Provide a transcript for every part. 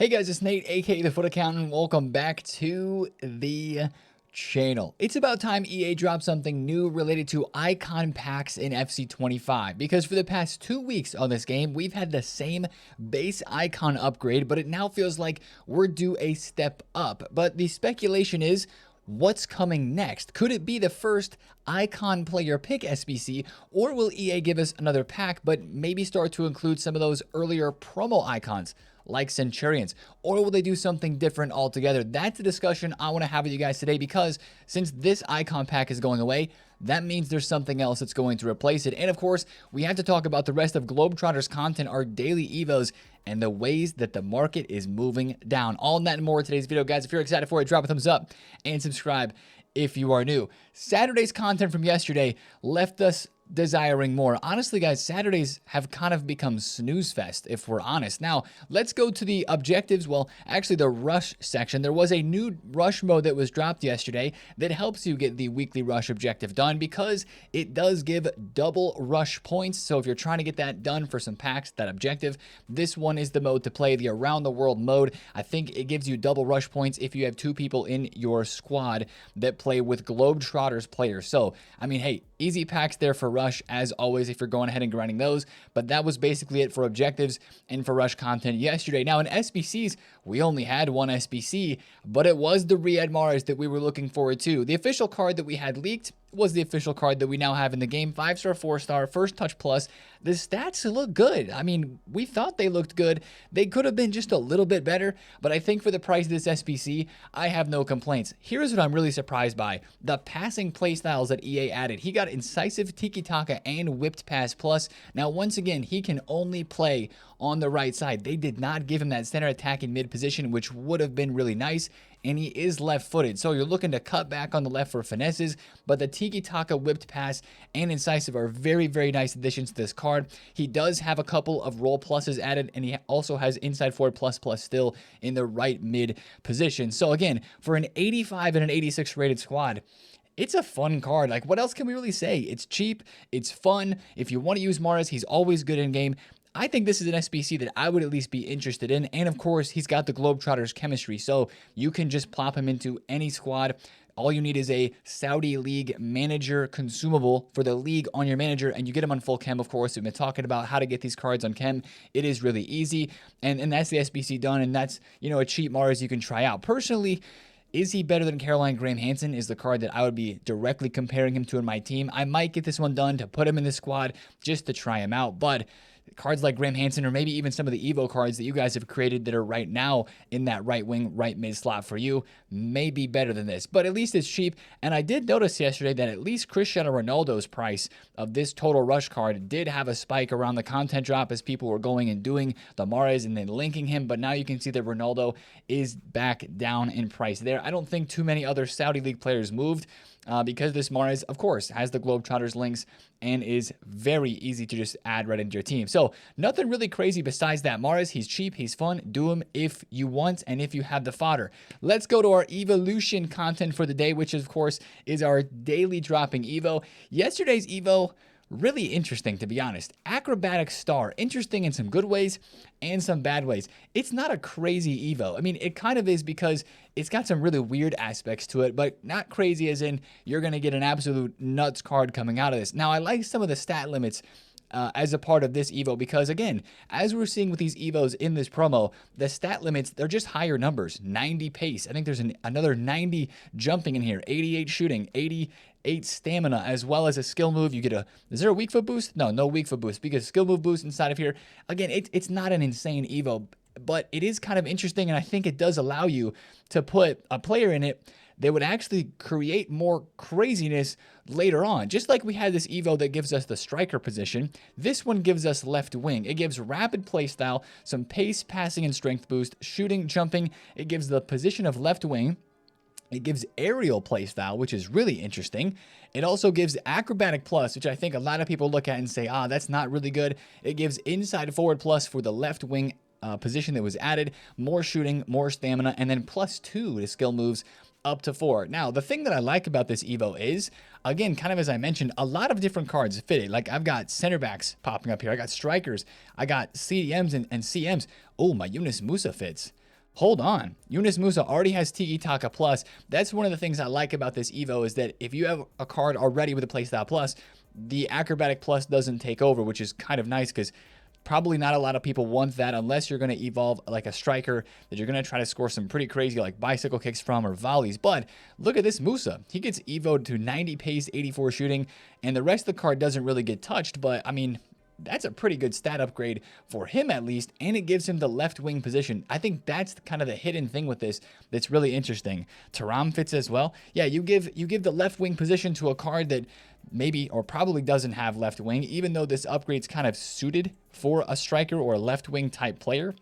Hey guys, it's Nate, aka TheFutAccountant. Welcome back to the channel. It's about time EA dropped something new related to icon packs in FC25, because for the past 2 weeks on this game, we've had the same base icon upgrade, but it now feels like we're due a step up. But the speculation is, what's coming next? Could it be the first icon player pick SBC, or will EA give us another pack, but maybe start to include some of those earlier promo icons like Centurions? Or will they do something different altogether? That's a discussion I want to have with you guys today, because since this icon pack is going away, that means there's something else that's going to replace it. And of course, we have to talk about the rest of Globetrotters content, our daily evos, and the ways that the market is moving down. All that and more in today's video, guys. If you're excited for it, drop a thumbs up and subscribe if you are new. Saturday's content from yesterday left us desiring more. Honestly, guys, Saturdays have kind of become snooze fest, if we're honest. Now, let's go to the objectives. Well, actually, the rush section. There was a new rush mode that was dropped yesterday that helps you get the weekly rush objective done, because it does give double rush points. So if you're trying to get that done for some packs, that objective, this one is the mode to play, the around the world mode. I think it gives you double rush points if you have 2 people in your squad that play with Globetrotters players. So, I mean, hey, easy packs there for rush, as always, if you're going ahead and grinding those. But that was basically it for objectives and for rush content yesterday. Now, in SBCs, we only had one SBC, but it was the Riyad Mahrez that we were looking forward to. The official card that we had leaked was the official card that we now have in the game. 5-star, 4-star, first touch plus. The stats look good. I mean, we thought they looked good. They could have been just a little bit better, but I think for the price of this SBC, I have no complaints. Here's what I'm really surprised by: the passing playstyles that EA added. He got incisive, tiki-taka, and whipped pass plus. Now, once again, he can only play on the right side. They did not give him that center attacking mid position, which would have been really nice. And he is left-footed, so you're looking to cut back on the left for finesses, but the tiki-taka, whipped pass, and incisive are very, very nice additions to this card. He does have a couple of roll pluses added, and he also has inside forward plus still in the right mid position. So again, for an 85 and an 86 rated squad, it's a fun card. Like, what else can we really say? It's cheap, it's fun. If you want to use Mahrez, he's always good in game. I think this is an SBC that I would at least be interested in. And of course, he's got the Globetrotters chemistry, so you can just plop him into any squad. All you need is a Saudi League manager consumable for the league on your manager, and you get him on full chem, of course. We've been talking about how to get these cards on chem. It is really easy, and that's the SBC done, and that's, you know, a cheap Mahrez you can try out. Personally, is he better than Caroline Graham Hansen is the card that I would be directly comparing him to in my team. I might get this one done to put him in the squad just to try him out, but cards like Graham Hansen, or maybe even some of the Evo cards that you guys have created that are right now in that right wing, right mid slot for you, may be better than this. But at least it's cheap. And I did notice yesterday that at least Cristiano Ronaldo's price of this total rush card did have a spike around the content drop as people were going and doing the Mahrez and then linking him. But now you can see that Ronaldo is back down in price there. I don't think too many other Saudi League players moved, because this Mahrez, of course, has the Globetrotters links and is very easy to just add right into your team. So nothing really crazy besides that. Mahrez, he's cheap, he's fun. Do him if you want and if you have the fodder. Let's go to our evolution content for the day, which of course is our daily dropping Evo. Yesterday's Evo, really interesting, to be honest. Acrobatic Star, interesting in some good ways and some bad ways. It's not a crazy Evo. I mean, it kind of is, because it's got some really weird aspects to it, but not crazy as in you're going to get an absolute nuts card coming out of this. Now, I like some of the stat limits as a part of this Evo, because again, as we're seeing with these Evos in this promo, the stat limits, they're just higher numbers. 90 pace. I think there's another 90 jumping in here, 88 shooting, 88 stamina, as well as a skill move. You get is there a weak foot boost? No weak foot boost, because skill move boost inside of here. Again, it's not an insane Evo, but it is kind of interesting, and I think it does allow you to put a player in it that would actually create more craziness later on. Just like we had this Evo that gives us the striker position, this one gives us left wing. It gives rapid playstyle, some pace, passing, and strength boost, shooting, jumping. It gives the position of left wing. It gives aerial playstyle, which is really interesting. It also gives acrobatic plus, which I think a lot of people look at and say, that's not really good. It gives inside forward plus for the left wing position that was added, more shooting, more stamina, and then +2 to skill moves up to 4. Now, the thing that I like about this Evo is, again, kind of as I mentioned, a lot of different cards fit it. Like, I've got center backs popping up here. I got strikers. I got CDMs and CMs. Oh, my Yunus Musa fits. Hold on. Yunus Musa already has Tiki Taka Plus. That's one of the things I like about this Evo is that if you have a card already with a Playstyle Plus, the Acrobatic Plus doesn't take over, which is kind of nice because probably not a lot of people want that unless you're going to evolve like a striker that you're going to try to score some pretty crazy like bicycle kicks from or volleys. But look at this Musa. He gets evoed to 90 pace, 84 shooting, and the rest of the card doesn't really get touched. But I mean, that's a pretty good stat upgrade for him at least, and it gives him the left wing position. I think that's kind of the hidden thing with this that's really interesting. Taram fits as well. Yeah, you give the left wing position to a card that maybe or probably doesn't have left wing, even though this upgrade's kind of suited for a striker or a left wing type player,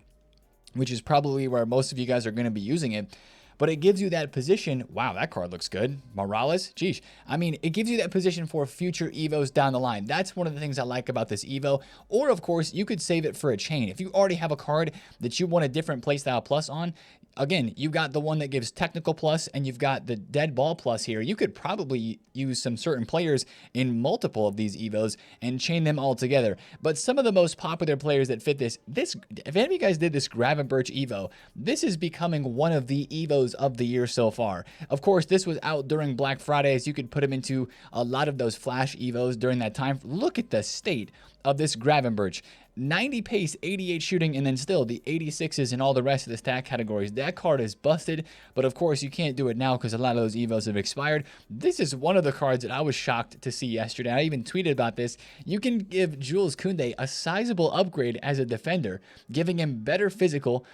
which is probably where most of you guys are going to be using it. But it gives you that position. Wow, that card looks good. Morales, geez. I mean, it gives you that position for future Evos down the line. That's one of the things I like about this Evo. Or, of course, you could save it for a chain. If you already have a card that you want a different playstyle plus on, again, you got the one that gives technical plus and you've got the dead ball plus here. You could probably use some certain players in multiple of these Evos and chain them all together. But some of the most popular players that fit this, if any of you guys did this Gravenberch Evo, this is becoming one of the Evos of the year so far. Of course, this was out during Black Friday, so you could put him into a lot of those flash Evos during that time. Look at the state of this Gravenberch. 90 pace, 88 shooting, and then still the 86s and all the rest of the stat categories. That card is busted, but of course you can't do it now because a lot of those Evos have expired. This is one of the cards that I was shocked to see yesterday. I even tweeted about this. You can give Jules Koundé a sizable upgrade as a defender, giving him better physical,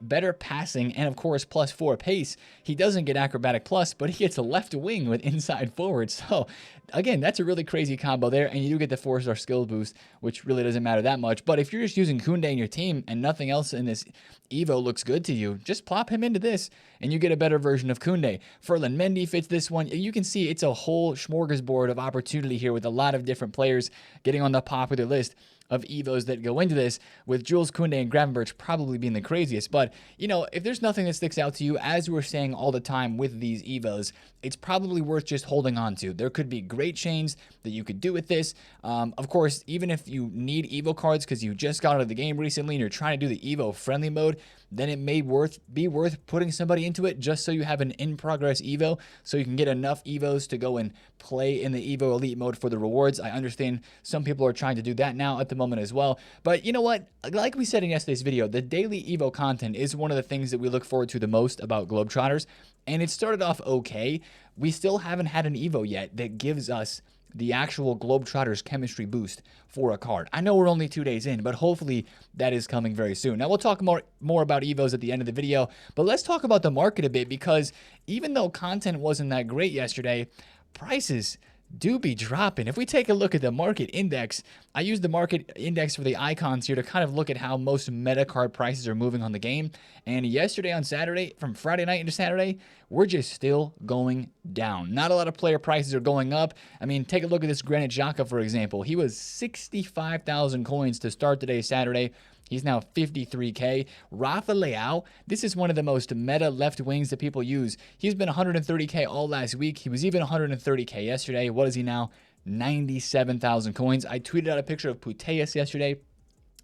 better passing, and of course +4 pace. He doesn't get Acrobatic Plus, but he gets a left wing with inside forward. So again, that's a really crazy combo there, and you do get the 4-star skill boost, which really doesn't matter that much. But if you're just using Koundé in your team and nothing else in this Evo looks good to you, just plop him into this and you get a better version of Koundé. Ferland Mendy fits this one. You can see it's a whole smorgasbord of opportunity here with a lot of different players getting on the popular list of Evos that go into this, with Jules Koundé and Gravenberch probably being the craziest. But, you know, if there's nothing that sticks out to you, as we're saying all the time with these Evos, it's probably worth just holding on to. There could be great chains that you could do with this. Of course, even if you need Evo cards because you just got out of the game recently and you're trying to do the Evo friendly mode, then it may be worth putting somebody into it just so you have an in-progress Evo, so you can get enough Evos to go and play in the Evo Elite mode for the rewards. I understand some people are trying to do that now at the moment as well. But you know what? Like we said in yesterday's video, the daily Evo content is one of the things that we look forward to the most about Globetrotters, and it started off okay. We still haven't had an Evo yet that gives us the actual Globetrotters chemistry boost for a card. I know we're only 2 days in, but hopefully that is coming very soon. Now, we'll talk more about Evos at the end of the video, but let's talk about the market a bit, because even though content wasn't that great yesterday, prices do be dropping. If we take a look at the market index, I use the market index for the icons here to kind of look at how most meta card prices are moving on the game. And yesterday on Saturday, from Friday night into Saturday, we're just still going down. Not a lot of player prices are going up. I mean, take a look at this Granit Xhaka, for example. He was 65,000 coins to start today, Saturday. He's now 53K. Rafa Leao, this is one of the most meta left wings that people use. He's been 130K all last week. He was even 130K yesterday. What is he now? 97,000 coins. I tweeted out a picture of Puteas yesterday.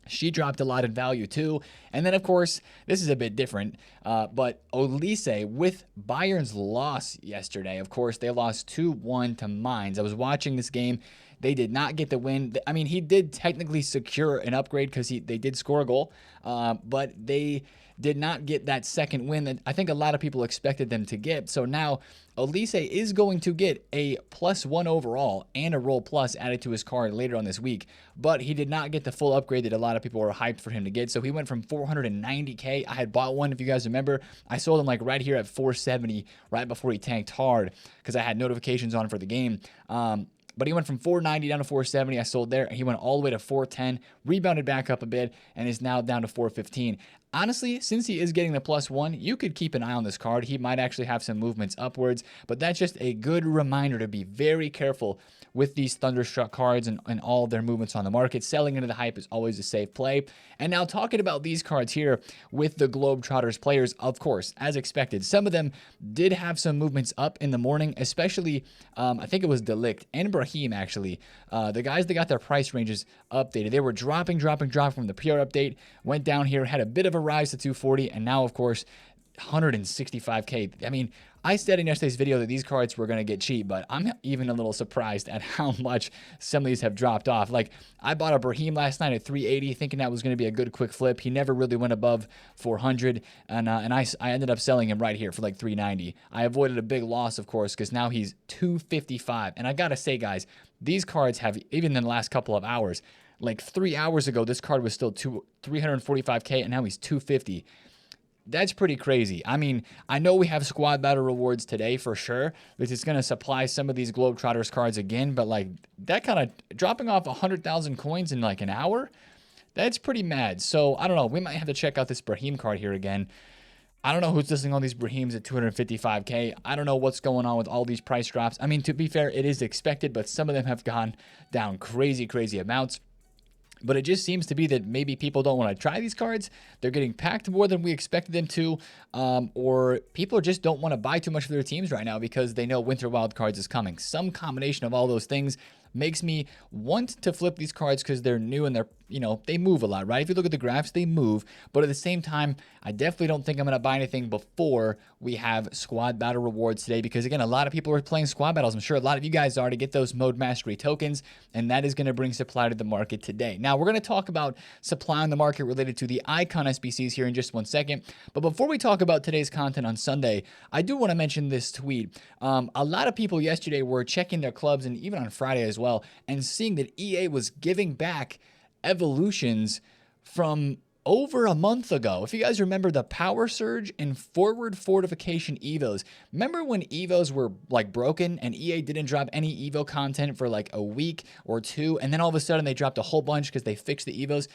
She dropped a lot in value too. And then, of course, this is a bit different, but Olise, with Bayern's loss yesterday, of course, they lost 2-1 to Mainz. I was watching this game. They did not get the win. I mean, he did technically secure an upgrade because they did score a goal, but they did not get that second win that I think a lot of people expected them to get. So now Olise is going to get a +1 overall and a Roll Plus added to his card later on this week, but he did not get the full upgrade that a lot of people were hyped for him to get. So he went from 490K. I had bought one, if you guys remember. I sold him like right here at 470 right before he tanked hard because I had notifications on for the game. But he went from 490 down to 470. I sold there, and he went all the way to 410, rebounded back up a bit, and is now down to 415. Honestly, since he is getting the +1, you could keep an eye on this card. He might actually have some movements upwards, but that's just a good reminder to be very careful with these Thunderstruck cards and all of their movements on the market. Selling into the hype is always a safe play. And now talking about these cards here with the Globetrotters players, of course, as expected, some of them did have some movements up in the morning, especially I think it was Delict and Brahim, actually. The guys that got their price ranges updated, they were dropping from the PR update, went down here, had a bit of of a rise to 240, and now, of course, 165K. I mean, I said in yesterday's video that these cards were going to get cheap, but I'm even a little surprised at how much some of these have dropped off. Like, I bought a Brahim last night at 380, thinking that was going to be a good quick flip. He never really went above 400, and I ended up selling him right here for like 390. I avoided a big loss, of course, because now he's 255. And I got to say, guys, these cards have, even in the last couple of hours, like 3 hours ago, this card was still 345K, and now he's 250. That's pretty crazy. I mean, I know we have squad battle rewards today for sure, because it's going to supply some of these Globetrotters cards again, but like that kind of dropping off 100,000 coins in like an hour, that's pretty mad. So I don't know. We might have to check out this Brahim card here again. I don't know who's listing all these Brahims at 255K. I don't know what's going on with all these price drops. I mean, to be fair, it is expected, but some of them have gone down crazy, crazy amounts. But it just seems to be that maybe people don't want to try these cards. They're getting packed more than we expected them to. Or people just don't want to buy too much for their teams right now because they know Winter Wildcards is coming. Some combination of all those things makes me want to flip these cards because they're new and they're, you know, they move a lot, right? If you look at the graphs, they move. But at the same time, I definitely don't think I'm going to buy anything before we have squad battle rewards today, because again, a lot of people are playing squad battles. I'm sure a lot of you guys are, to get those mode mastery tokens, and that is going to bring supply to the market today. Now, we're going to talk about supply on the market related to the icon SBCs here in just 1 second. But before we talk about today's content on Sunday, I do want to mention this tweet. A lot of people yesterday were checking their clubs, and even on Friday as well, and seeing that EA was giving back evolutions from over a month ago. If you guys remember the Power Surge and Forward Fortification Evos, remember when Evos were like broken and EA didn't drop any Evo content for like a week or two, and then all of a sudden they dropped a whole bunch because they fixed the Evos?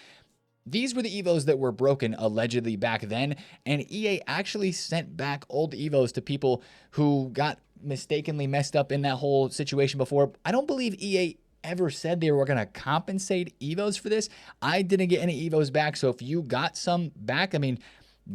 These were the Evos that were broken allegedly back then, and EA actually sent back old Evos to people who got mistakenly messed up in that whole situation before. I don't believe EA ever said they were going to compensate Evos for this. I didn't get any Evos back, so if you got some back, I mean,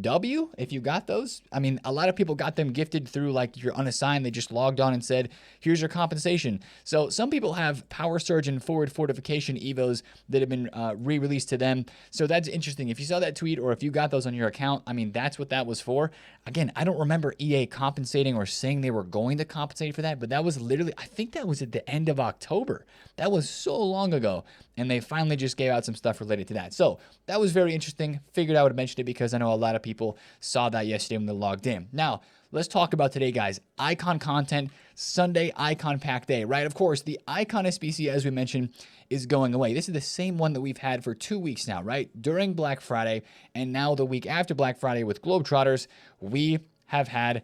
W, if you got those, I mean, a lot of people got them gifted through like your unassigned. They just logged on and said, here's your compensation. So some people have Power Surge and Forward Fortification Evos that have been re-released to them. So that's interesting. If you saw that tweet or if you got those on your account, I mean, that's what that was for. Again, I don't remember EA compensating or saying they were going to compensate for that, but that was literally, I think that was at the end of October. That was so long ago, and they finally just gave out some stuff related to that. So that was very interesting. Figured I would mention it because I know a lot of people saw that yesterday when they logged in. Now, let's talk about today, guys. Icon content, Sunday Icon Pack Day, right? Of course, the Icon SBC, as we mentioned, is going away. This is the same one that we've had for 2 weeks now, right? During Black Friday, and now the week after Black Friday with Globetrotters, we have had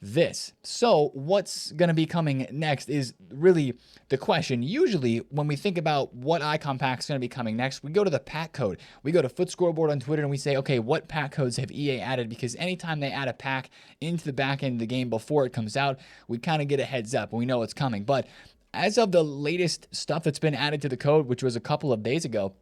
this. So what's going to be coming next is really the question. Usually when we think about what icon pack is going to be coming next, we go to the pack code. We go to Foot Scoreboard on Twitter and we say, okay, what pack codes have EA added? Because anytime they add a pack into the back end of the game before it comes out, we kind of get a heads up and we know it's coming. But as of the latest stuff that's been added to the code, which was a couple of days ago,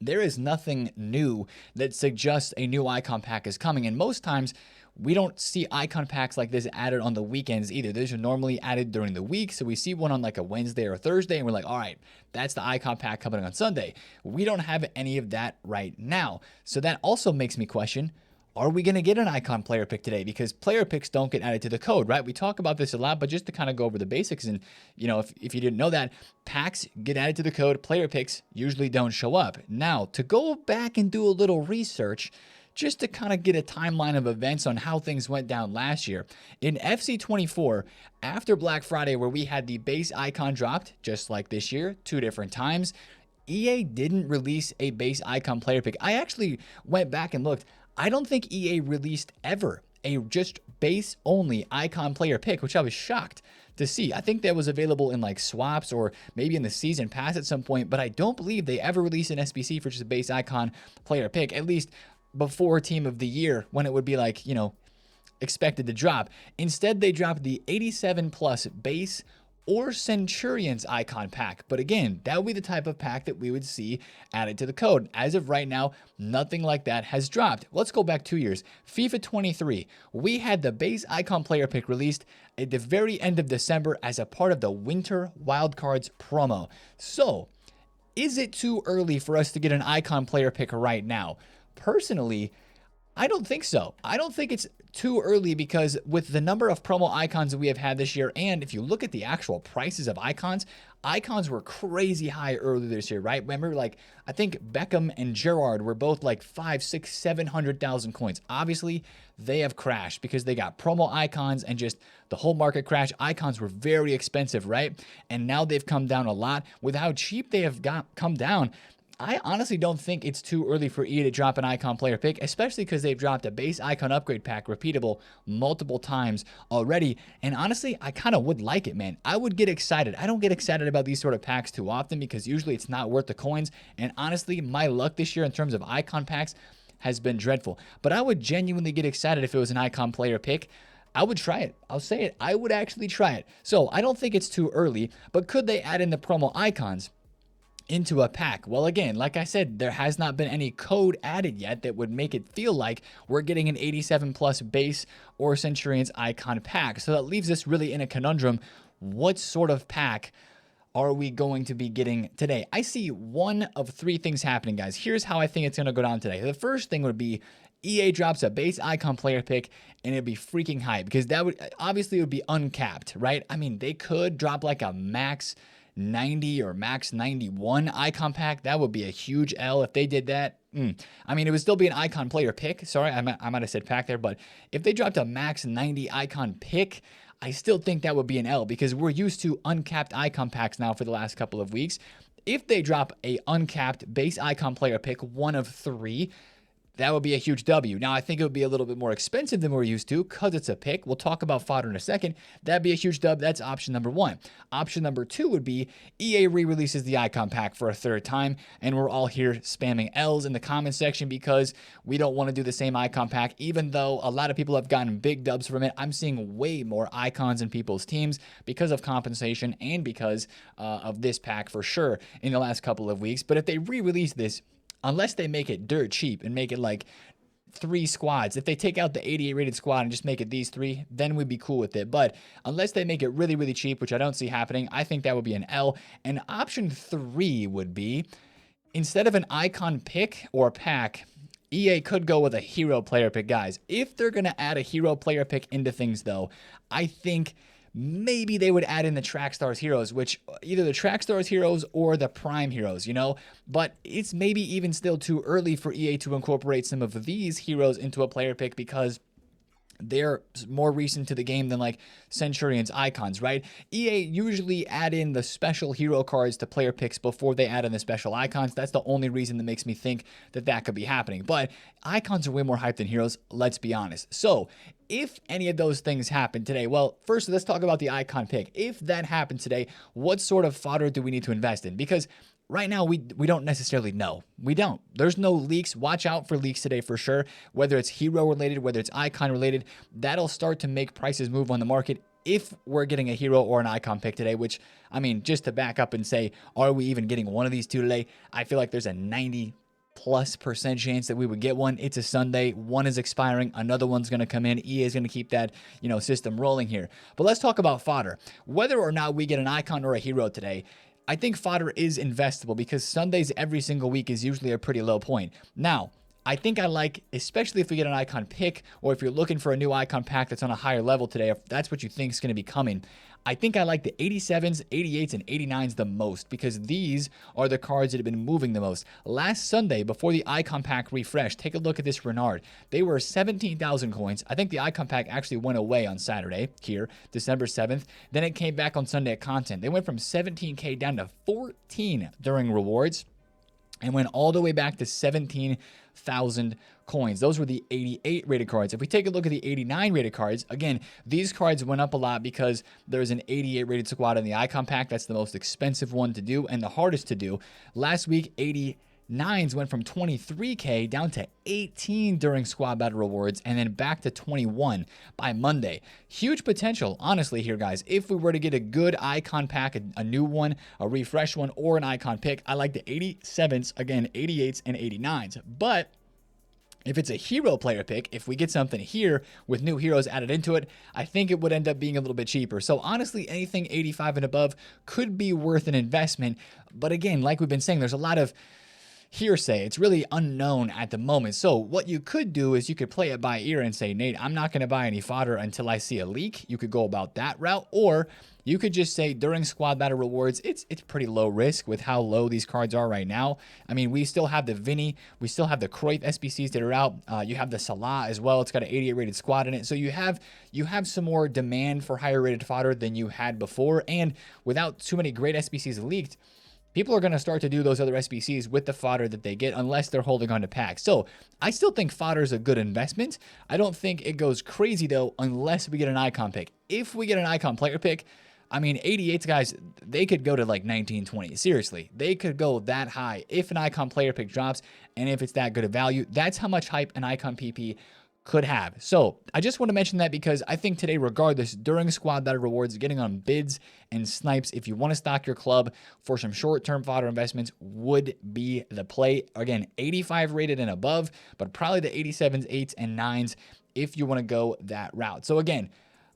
there is nothing new that suggests a new icon pack is coming. And most times we don't see icon packs like this added on the weekends either. These are normally added during the week. So we see one on like a Wednesday or Thursday and we're like, all right, that's the icon pack coming on Sunday. We don't have any of that right now. So that also makes me question, are we going to get an icon player pick today? Because player picks don't get added to the code, right? We talk about this a lot, but just to kind of go over the basics, and you know, if you didn't know that, packs get added to the code, player picks usually don't show up. Now, to go back and do a little research, just to kind of get a timeline of events on how things went down last year. In FC24, after Black Friday, where we had the base icon dropped, just like this year, 2 different times, EA didn't release a base icon player pick. I actually went back and looked. I don't think EA released ever a just base only icon player pick, which I was shocked to see. I think that was available in like swaps or maybe in the season pass at some point, but I don't believe they ever released an SBC for just a base icon player pick, at least before Team of the Year, when it would be like, you know, expected to drop. Instead, they dropped the 87 plus base or Centurions icon pack. But again, that would be the type of pack that we would see added to the code. As of right now, nothing like that has dropped. Let's go back 2 years. FIFA 23, we had the base icon player pick released at the very end of December as a part of the Winter Wildcards promo. So, is it too early for us to get an icon player pick right now? Personally, I don't think so. I don't think it's too early because with the number of promo icons that we have had this year, and if you look at the actual prices of icons, icons were crazy high earlier this year, right? Remember, like, I think Beckham and Gerrard were both like 5, 6, 700,000 coins. Obviously, they have crashed because they got promo icons and just the whole market crash. Icons were very expensive, right? And now they've come down a lot. With how cheap they have come down, I honestly don't think it's too early for EA to drop an icon player pick, especially because they've dropped a base icon upgrade pack repeatable multiple times already. And honestly, I kind of would like it, man. I would get excited. I don't get excited about these sort of packs too often because usually it's not worth the coins. And honestly, my luck this year in terms of icon packs has been dreadful. But I would genuinely get excited if it was an icon player pick. I would try it. I'll say it. I would actually try it. So I don't think it's too early, but could they add in the promo icons into a pack? Well, again, like I said, there has not been any code added yet that would make it feel like we're getting an 87 plus base or Centurions icon pack. So that leaves us really in a conundrum. What sort of pack are we going to be getting today? I see one of three things happening, guys. Here's how I think it's going to go down today. The first thing would be EA drops a base icon player pick and it'd be freaking hype because that would obviously it would be uncapped, right? I mean, they could drop like a max 90 or max 91 icon pack. That would be a huge L if they did that. I mean, it would still be an icon player pick. Sorry, I might have said pack there, but if they dropped a max 90 icon pick, I still think that would be an L because we're used to uncapped icon packs now for the last couple of weeks. If they drop a uncapped base icon player pick, one of three, that would be a huge W. Now, I think it would be a little bit more expensive than we're used to because it's a pick. We'll talk about Fodder in a second. That'd be a huge dub. That's option number one. Option number two would be EA re-releases the icon pack for a third time, and we're all here spamming L's in the comment section because we don't want to do the same icon pack, even though a lot of people have gotten big dubs from it. I'm seeing way more icons in people's teams because of compensation and because of this pack for sure in the last couple of weeks. But if they re-release this, unless they make it dirt cheap and make it like 3 squads, if they take out the 88 rated squad and just make it these 3, then we'd be cool with it. But unless they make it really, really cheap, which I don't see happening, I think that would be an L. And option 3 would be, instead of an icon pick or pack, EA could go with a hero player pick. Guys, if they're going to add a hero player pick into things, though, I think maybe they would add in the Trackstars heroes, which either the Trackstars heroes or the Prime heroes, you know? But it's maybe even still too early for EA to incorporate some of these heroes into a player pick because they're more recent to the game than like Centurions icons, right? EA usually add in the special hero cards to player picks before they add in the special icons. That's the only reason that makes me think that that could be happening. But icons are way more hyped than heroes, let's be honest. So if any of those things happen today, well, first let's talk about the icon pick. If that happened today, what sort of fodder do we need to invest in? Because right now, we don't necessarily know. We don't. There's no leaks. Watch out for leaks today for sure. Whether it's hero related, whether it's icon related, that'll start to make prices move on the market if we're getting a hero or an icon pick today, which, I mean, just to back up and say, are we even getting one of these two today? I feel like there's a 90+% chance that we would get one. It's a Sunday. One is expiring. Another one's going to come in. EA is going to keep that, system rolling here. But let's talk about fodder. Whether or not we get an icon or a hero today, I think fodder is investable because Sundays every single week is usually a pretty low point. Now, I think I like, especially if we get an icon pick or if you're looking for a new icon pack that's on a higher level today, if that's what you think is going to be coming, I think I like the 87s, 88s, and 89s the most because these are the cards that have been moving the most. Last Sunday, before the icon pack refreshed, take a look at this Renard. They were 17,000 coins. I think the icon pack actually went away on Saturday here, December 7th. Then it came back on Sunday at content. They went from 17K down to 14 during rewards and went all the way back to 17,000 coins. Those were the 88 rated cards. If we take a look at the 89 rated cards, again, these cards went up a lot because there's an 88 rated squad in the icon pack. That's the most expensive one to do and the hardest to do. Last week, 89s went from 23K down to 18 during squad battle rewards and then back to 21 by Monday. Huge potential, honestly, here, guys. If we were to get a good icon pack, a new one, a refresh one, or an icon pick, I like the 87s, again, 88s, and 89s. But if it's a hero player pick, if we get something here with new heroes added into it, I think it would end up being a little bit cheaper. So honestly, anything 85 and above could be worth an investment. But again, like we've been saying, there's a lot of hearsay. It's really unknown at the moment. So what you could do is you could play it by ear and say, Nate, I'm not going to buy any fodder until I see a leak. You could go about that route, or you could just say during squad battle rewards, it's pretty low risk with how low these cards are right now. I mean, we still have the Vinny, we still have the Cruyff SBCs that are out. You have the Salah as well. It's got an 88 rated squad in it. So you have some more demand for higher rated fodder than you had before. And without too many great SBCs leaked, people are going to start to do those other SBCs with the fodder that they get unless they're holding on to packs. So I still think fodder is a good investment. I don't think it goes crazy though unless we get an icon pick. If we get an icon player pick, I mean, 88s guys, they could go to like 19, 20. Seriously, they could go that high if an icon player pick drops, and if it's that good of value. That's how much hype an icon PP could have. So I just want to mention that because I think today, regardless, during squad battle rewards, getting on bids and snipes, if you want to stock your club for some short-term fodder investments, would be the play. Again, 85 rated and above, but probably the 87s, 8s, and 9s if you want to go that route. So again,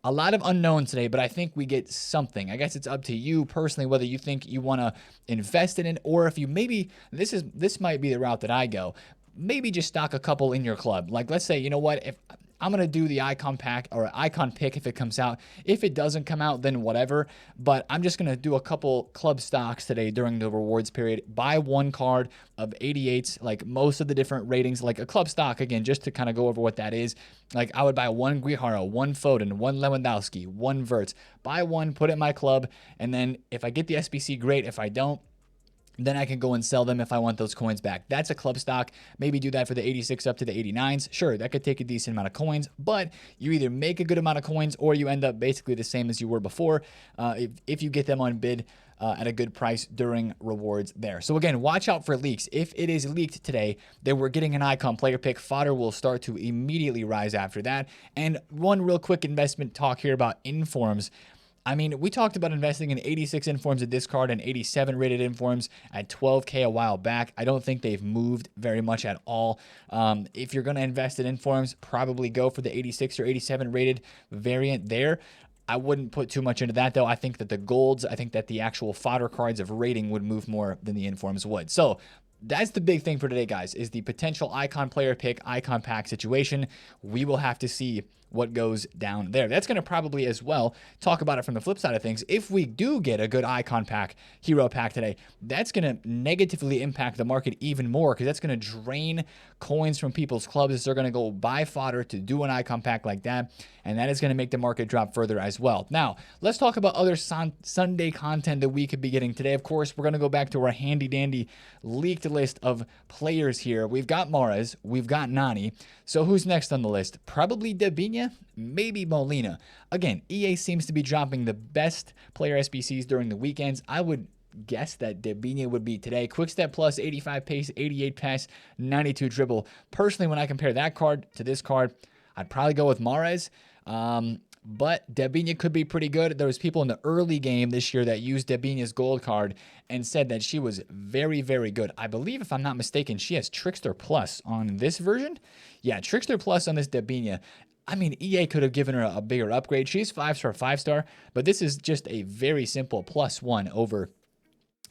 a lot of unknowns today, but I think we get something. I guess it's up to you personally whether you think you want to invest in it, or if you maybe, this might be the route that I go, maybe just stock a couple in your club. Like, let's say, you know what, if I'm going to do the icon pack or icon pick if it comes out. If it doesn't come out, then whatever. But I'm just going to do a couple club stocks today during the rewards period. Buy one card of 88s, like most of the different ratings, like a club stock, again, just to kind of go over what that is. Like I would buy one Guijaro, one Foden, one Lewandowski, one Verts. Buy one, put it in my club, and then if I get the SBC, great. If I don't, then I can go and sell them if I want those coins back. That's a club stock. Maybe do that for the 86 up to the 89s. Sure, that could take a decent amount of coins, but you either make a good amount of coins or you end up basically the same as you were before if you get them on bid at a good price during rewards there. So again, watch out for leaks. If it is leaked today, then we're getting an icon player pick. Fodder will start to immediately rise after that. And one real quick investment talk here about informs. I mean, we talked about investing in 86 informs at this card and 87 rated informs at 12K a while back. I don't think they've moved very much at all. If you're going to invest in informs, probably go for the 86 or 87 rated variant there. I wouldn't put too much into that, though. I think that the golds, I think that the actual fodder cards of rating would move more than the informs would. So that's the big thing for today, guys, is the potential icon player pick, icon pack situation. We will have to see what goes down there. That's going to probably as well talk about it from the flip side of things. If we do get a good icon pack, hero pack today, that's going to negatively impact the market even more because that's going to drain coins from people's clubs as they're going to go buy fodder to do an icon pack like that. And that is going to make the market drop further as well. Now, let's talk about other Sunday content that we could be getting today. Of course, we're going to go back to our handy dandy leaked list of players here. We've got Mahrez, we've got Nani. So who's next on the list? Probably Dabinia, maybe Molina. Again, EA seems to be dropping the best player SBCs during the weekends. I would guess that Dabinia would be today. Quick step plus, 85 pace, 88 pass, 92 dribble. Personally, when I compare that card to this card, I'd probably go with Mahrez. But Dabinia could be pretty good. There was people in the early game this year that used Dabinia's gold card and said that she was very, very good. I believe, if I'm not mistaken, she has Trickster Plus on this version. Yeah, Trickster Plus on this Dabinia. I mean, EA could have given her a bigger upgrade. She's 5-star, 5-star, but this is just a very simple +1 over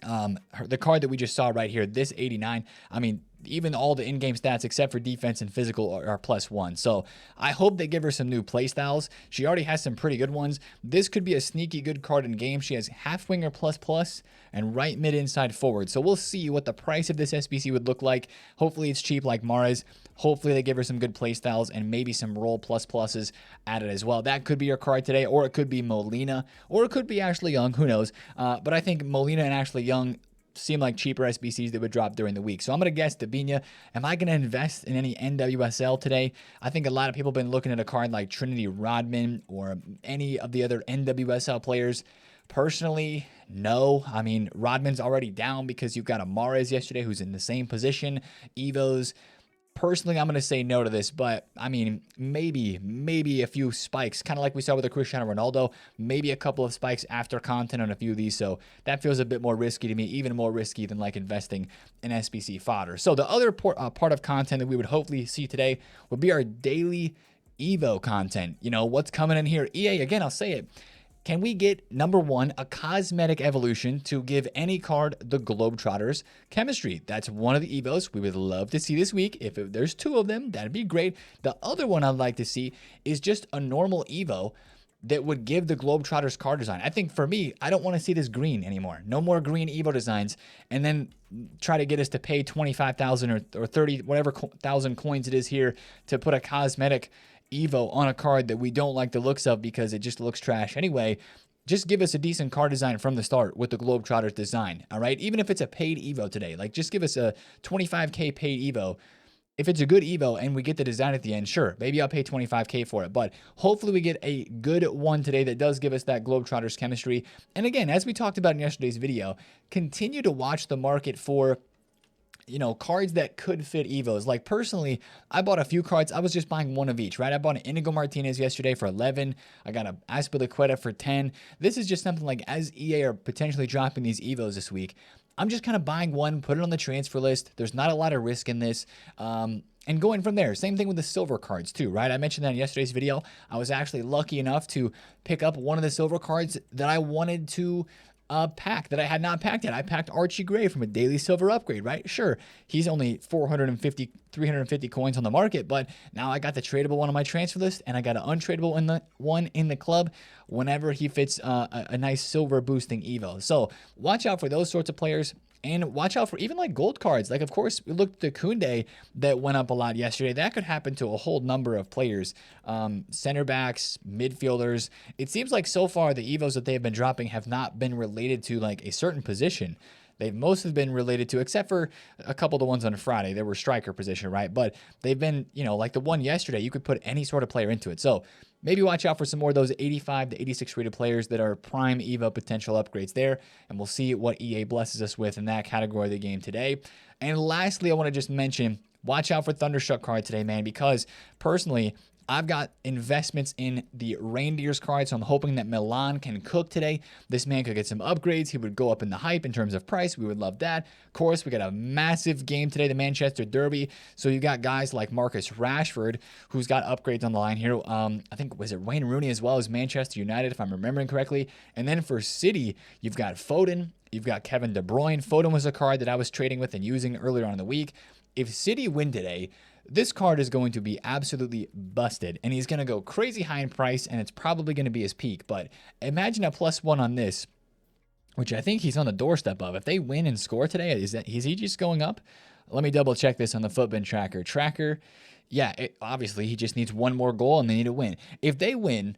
the card that we just saw right here, this 89. I mean, even all the in-game stats except for defense and physical are +1. So I hope they give her some new playstyles. She already has some pretty good ones. This could be a sneaky good card in game. She has half winger ++ and right mid inside forward. So we'll see what the price of this SBC would look like. Hopefully it's cheap like Mahrez. Hopefully they give her some good playstyles and maybe some roll ++s added as well. That could be her card today, or it could be Molina, or it could be Ashley Young. Who knows? But I think Molina and Ashley Young seem like cheaper SBCs that would drop during the week. So I'm going to guess Dabinia. Am I going to invest in any NWSL today? I think a lot of people have been looking at a card like Trinity Rodman or any of the other NWSL players. Personally, no. I mean, Rodman's already down because you've got a Mahrez yesterday who's in the same position. Evos. Personally, I'm going to say no to this, but I mean, maybe a few spikes, kind of like we saw with the Cristiano Ronaldo, maybe a couple of spikes after content on a few of these. So that feels a bit more risky to me, even more risky than like investing in SBC fodder. So the other part of content that we would hopefully see today would be our daily Evo content. You know, what's coming in here? EA, again, I'll say it. Can we get, number one, a cosmetic evolution to give any card the Globetrotters chemistry? That's one of the evos we would love to see this week. If there's 2 of them, that'd be great. The other one I'd like to see is just a normal evo that would give the Globetrotters card design. I think for me, I don't want to see this green anymore. No more green evo designs, and then try to get us to pay 25,000 or 30, whatever thousand coins it is here to put a cosmetic evo on a card that we don't like the looks of because it just looks trash anyway. Just give us a decent card design from the start with the Globetrotters design, all right? Even if it's a paid evo today, like just give us a 25K paid evo. If it's a good evo and we get the design at the end, sure, maybe I'll pay 25K for it. But hopefully we get a good one today that does give us that Globetrotters chemistry. And again, as we talked about in yesterday's video, continue to watch the market for, you know, cards that could fit evos. Like personally, I bought a few cards. I was just buying one of each, right? I bought an Inigo Martinez yesterday for 11. I got a Azpilicueta for 10. This is just something like, as EA are potentially dropping these evos this week, I'm just kind of buying one, put it on the transfer list. There's not a lot of risk in this. And going from there. Same thing with the silver cards too, right? I mentioned that in yesterday's video. I was actually lucky enough to pick up one of the silver cards that I wanted to pack that I had not packed yet. I packed Archie Gray from a daily silver upgrade, right? Sure, he's only 450, 350 coins on the market, but now I got the tradable one on my transfer list, and I got an untradeable one in the club whenever he fits a nice silver boosting evo. So watch out for those sorts of players. And watch out for even like gold cards. Like, of course, we looked at Koundé that went up a lot yesterday. That could happen to a whole number of players. Center backs, midfielders. It seems like so far the evos that they've been dropping have not been related to like a certain position. They've mostly been related to, except for a couple of the ones on Friday, they were striker position, right? But they've been, you know, like the one yesterday, you could put any sort of player into it. So maybe watch out for some more of those 85 to 86 rated players that are prime EVO potential upgrades there. And we'll see what EA blesses us with in that category of the game today. And lastly, I want to just mention, watch out for Thunderstruck card today, man, because personally, I've got investments in the Reindeers card, so I'm hoping that Milan can cook today. This man could get some upgrades. He would go up in the hype in terms of price. We would love that. Of course, we got a massive game today, the Manchester Derby. So you got guys like Marcus Rashford, who's got upgrades on the line here. I think, was it Wayne Rooney as well as Manchester United, if I'm remembering correctly. And then for City, you've got Foden. You've got Kevin De Bruyne. Foden was a card that I was trading with and using earlier on in the week. If City win today, this card is going to be absolutely busted, and he's going to go crazy high in price, and it's probably going to be his peak. But imagine a +1 on this, which I think he's on the doorstep of. If they win and score today, is he just going up? Let me double check this on the Footbin tracker. Yeah, obviously he just needs one more goal, and they need to win. If they win,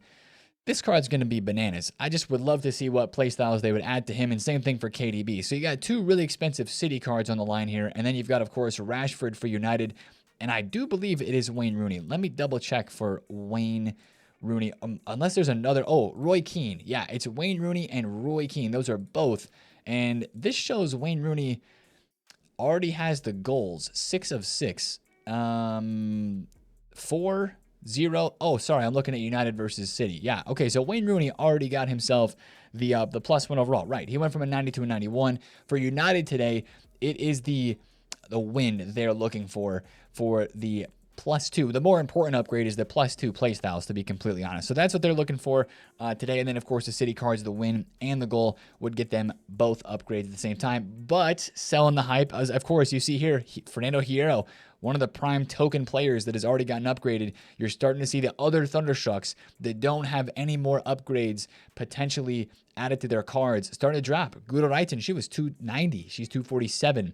this card's going to be bananas. I just would love to see what playstyles they would add to him, and same thing for KDB. So you got 2 really expensive City cards on the line here, and then you've got, of course, Rashford for United. And I do believe it is Wayne Rooney. Let me double check for Wayne Rooney. Unless there's another. Oh, Roy Keane. Yeah, it's Wayne Rooney and Roy Keane. Those are both. And this shows Wayne Rooney already has the goals. 6 of 6. 4-0. Oh, sorry. I'm looking at United versus City. Yeah. Okay. So Wayne Rooney already got himself the +1 overall. Right. He went from a 90 to a 91. For United today, it is the win they're looking for the +2. The more important upgrade is the +2 playstyles, to be completely honest. So that's what they're looking for today. And then, of course, the City cards, the win and the goal would get them both upgrades at the same time. But selling the hype, as of course, you see here, Fernando Hierro, one of the prime token players that has already gotten upgraded. You're starting to see the other Thunderstrucks that don't have any more upgrades potentially added to their cards starting to drop. Guido Reiten, she was 290. She's 247.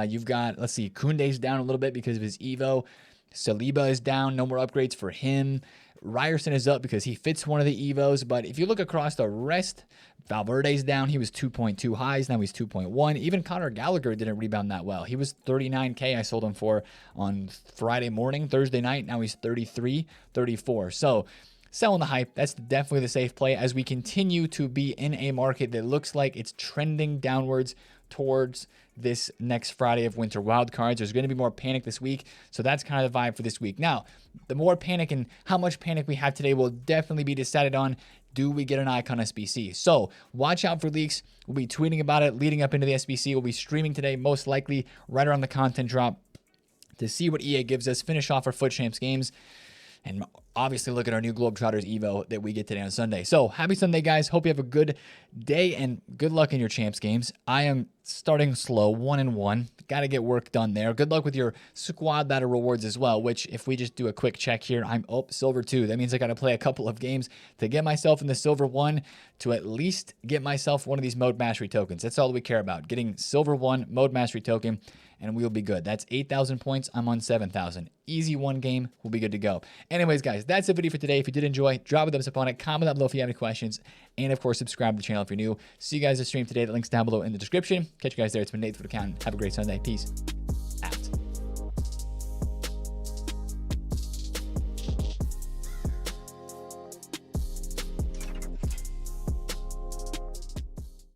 You've got, let's see, Koundé's down a little bit because of his Evo. Saliba is down. No more upgrades for him. Ryerson is up because he fits one of the Evos. But if you look across the rest, Valverde's down. He was 2.2 highs. Now he's 2.1. Even Conor Gallagher didn't rebound that well. He was 39K I sold him for on Friday morning, Thursday night. Now he's 33, 34. So selling the hype, that's definitely the safe play as we continue to be in a market that looks like it's trending downwards towards this next Friday of winter wildcards. There's going to be more panic this week, so that's kind of the vibe for this week. Now, the more panic and how much panic we have today will definitely be decided on, do we get an icon SBC? So watch out for leaks. We'll be tweeting about it leading up into the SBC. We'll be streaming today, most likely right around the content drop, to see what EA gives us, finish off our FUT Champs games. and obviously look at our new Globetrotters Evo that we get today on Sunday. So happy Sunday, guys. Hope you have a good day and good luck in your champs games. I am starting slow, 1-1. Got to get work done there. Good luck with your squad ladder rewards as well, which if we just do a quick check here, I'm silver 2. That means I got to play a couple of games to get myself in the silver 1 to at least get myself one of these mode mastery tokens. That's all that we care about. Getting silver 1 mode mastery token, and we'll be good. That's 8,000 points. I'm on 7,000. Easy one game. We'll be good to go. Anyways, guys, that's the video for today. If you did enjoy, drop a thumbs up on it. Comment down below if you have any questions. And, of course, subscribe to the channel if you're new. See you guys at stream today. The link's down below in the description. Catch you guys there. It's been Nate, TheFutAccountant. Have a great Sunday. Peace.